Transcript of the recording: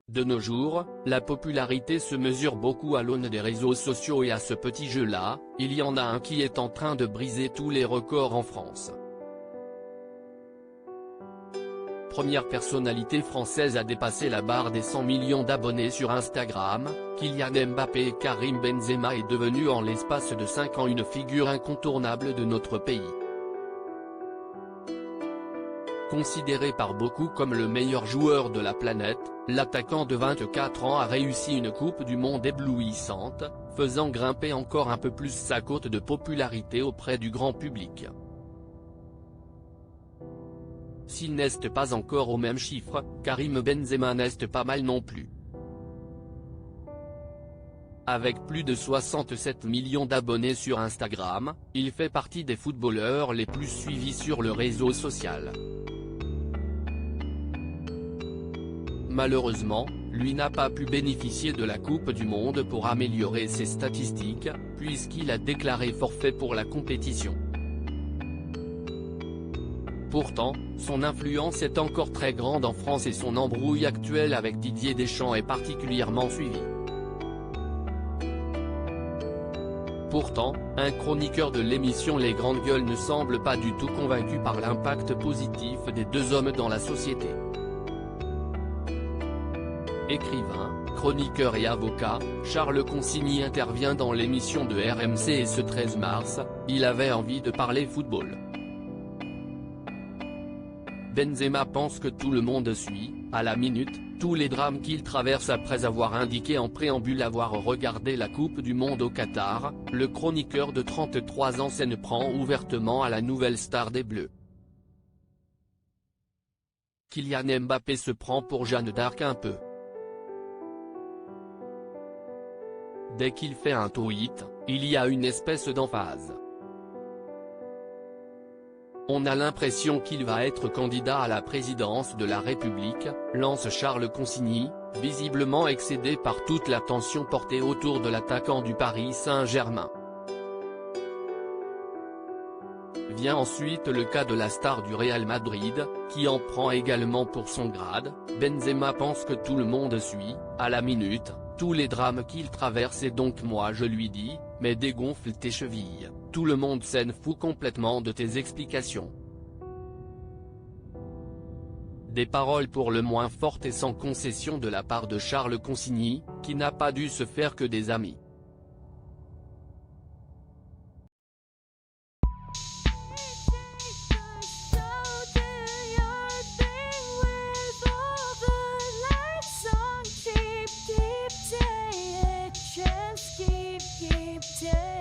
De nos jours, la popularité se mesure beaucoup à l'aune des réseaux sociaux et à ce petit jeu-là, il y en a un qui est en train de briser tous les records en France. Première personnalité française à dépasser la barre des 100 millions d'abonnés sur Instagram, Kylian Mbappé et Karim Benzema est devenu en l'espace de 5 ans une figure incontournable de notre pays. Considéré par beaucoup comme le meilleur joueur de la planète, l'attaquant de 24 ans a réussi une Coupe du Monde éblouissante, faisant grimper encore un peu plus sa cote de popularité auprès du grand public. S'il n'est pas encore au même chiffre, Karim Benzema n'est pas mal non plus. Avec plus de 67 millions d'abonnés sur Instagram, il fait partie des footballeurs les plus suivis sur le réseau social. Malheureusement, lui n'a pas pu bénéficier de la Coupe du Monde pour améliorer ses statistiques, puisqu'il a déclaré forfait pour la compétition. Pourtant, son influence est encore très grande en France et son embrouille actuelle avec Didier Deschamps est particulièrement suivie. Pourtant, un chroniqueur de l'émission Les Grandes Gueules ne semble pas du tout convaincu par l'impact positif des deux hommes dans la société. Écrivain, chroniqueur et avocat, Charles Consigny intervient dans l'émission de RMC et ce 13 mars, il avait envie de parler football. Benzema pense que tout le monde suit, à la minute, tous les drames qu'il traverse après avoir indiqué en préambule avoir regardé la Coupe du Monde au Qatar, le chroniqueur de 33 ans s'en prend ouvertement à la nouvelle star des Bleus. Kylian Mbappé se prend pour Jeanne d'Arc un peu. Dès qu'il fait un tweet, il y a une espèce d'emphase. On a l'impression qu'il va être candidat à la présidence de la République, lance Charles Consigny, visiblement excédé par toute l'attention portée autour de l'attaquant du Paris Saint-Germain. Vient ensuite le cas de la star du Real Madrid, qui en prend également pour son grade. Benzema pense que tout le monde suit, à la minute, tous les drames qu'il traverse et donc moi je lui dis, mais dégonfle tes chevilles, tout le monde s'en fout complètement de tes explications. Des paroles pour le moins fortes et sans concession de la part de Charles Consigny, qui n'a pas dû se faire que des amis. Keep